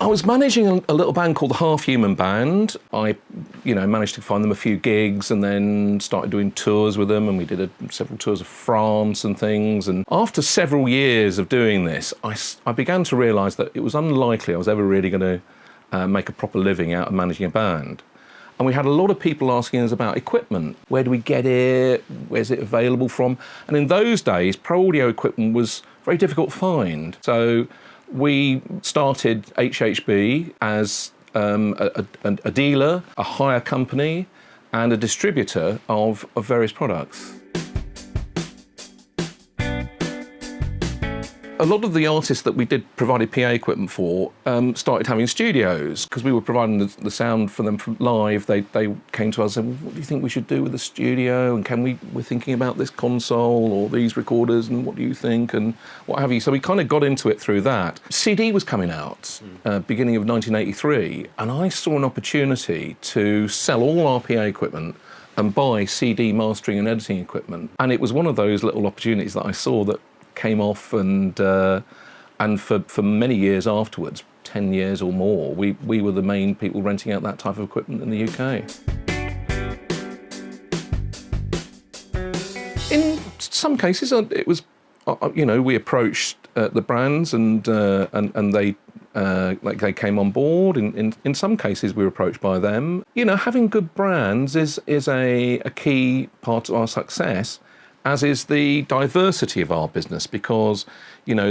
I was managing a little band called the Half Human Band. I, managed to find them a few gigs and then started doing tours with them, and we did several tours of France and things. And after several years of doing this, I began to realise that it was unlikely I was ever really going to make a proper living out of managing a band. And we had a lot of people asking us about equipment. Where do we get it? Where's it available from? And in those days, pro audio equipment was very difficult to find. So we started HHB as a dealer, a hire company, and a distributor of various products. A lot of the artists that we provided PA equipment for started having studios, because we were providing the sound for them from live. They came to us and said, what do you think we should do with the studio? And we're thinking about this console or these recorders, and what do you think? And what have you. So we kind of got into it through that. CD was coming out, beginning of 1983, and I saw an opportunity to sell all our PA equipment and buy CD mastering and editing equipment. And it was one of those little opportunities that I saw that came off, and for many years afterwards, 10 years or more, we were the main people renting out that type of equipment in the UK. In some cases, it was, we approached the brands and they came on board. In some cases, we were approached by them. Having good brands is a key part of our success, as is the diversity of our business, because,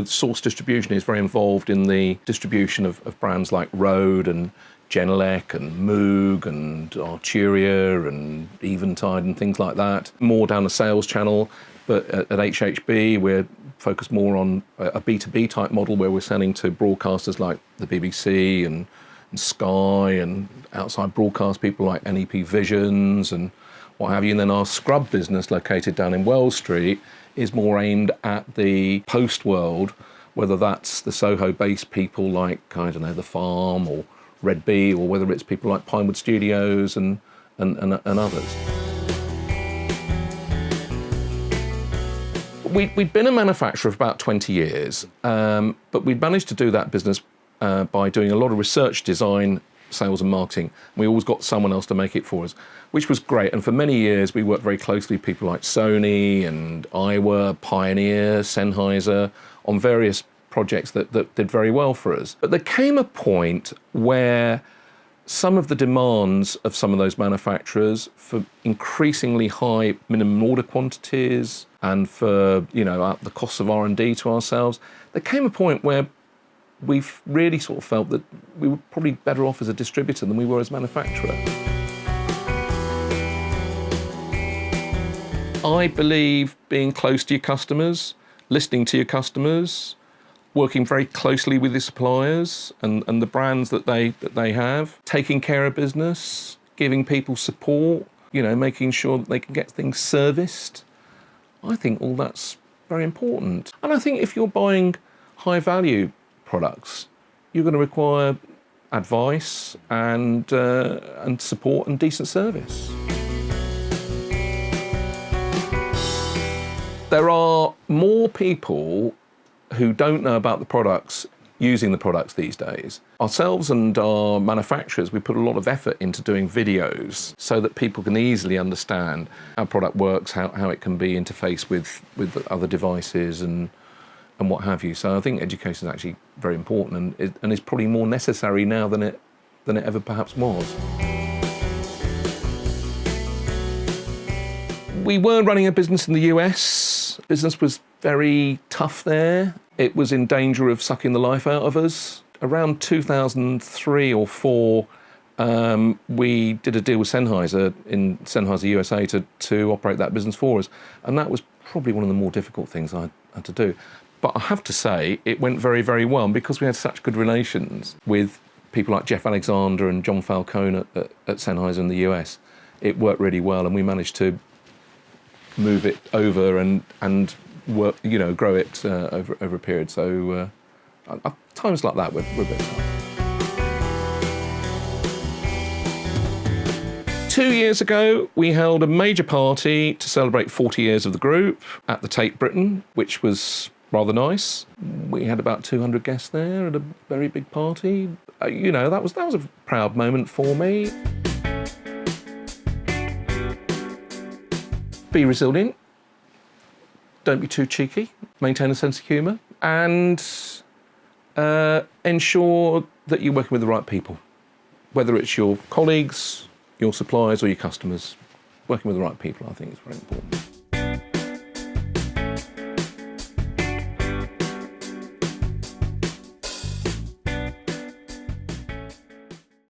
source distribution is very involved in the distribution of brands like Rode and Genelec and Moog and Arturia and Eventide and things like that. More down the sales channel, but at HHB we're focused more on a B2B type model, where we're selling to broadcasters like the BBC and Sky, and outside broadcast people like NEP Visions and what have you. And then our scrub business, located down in Wells Street, is more aimed at the post world, whether that's the Soho-based people like, The Farm or Red Bee, or whether it's people like Pinewood Studios and others. We'd been a manufacturer for about 20 years, but we'd managed to do that business by doing a lot of research, design, sales and marketing. We always got someone else to make it for us, which was great. And for many years, we worked very closely with people like Sony and Iowa, Pioneer, Sennheiser, on various projects that did very well for us. But there came a point where some of the demands of some of those manufacturers for increasingly high minimum order quantities and for, the costs of R&D to ourselves, there came a point where we've really sort of felt that we were probably better off as a distributor than we were as manufacturer. I believe being close to your customers, listening to your customers, working very closely with your suppliers and the brands that they have, taking care of business, giving people support, making sure that they can get things serviced. I think all that's very important. And I think if you're buying high value products, you're going to require advice and support and decent service. There are more people who don't know about the products using the products these days. Ourselves and our manufacturers, we put a lot of effort into doing videos so that people can easily understand how a product works, how it can be interfaced with other devices and what have you. So I think education is actually very important and is probably more necessary now than it ever perhaps was. We were running a business in the US. Business was very tough there. It was in danger of sucking the life out of us. Around 2003 or 4, we did a deal with Sennheiser in Sennheiser USA to operate that business for us. And that was probably one of the more difficult things I had to do. But I have to say, it went very, very well. And because we had such good relations with people like Jeff Alexander and John Falcone at Sennheiser in the US, it worked really well. And we managed to move it over and work, grow it over a period. So times like that were a bit tough. 2 years ago, we held a major party to celebrate 40 years of the group at the Tate Britain, which was rather nice. We had about 200 guests there at a very big party. You know, that was a proud moment for me. Be resilient. Don't be too cheeky. Maintain a sense of humour. And ensure that you're working with the right people. Whether it's your colleagues, your suppliers or your customers, working with the right people, I think is very important.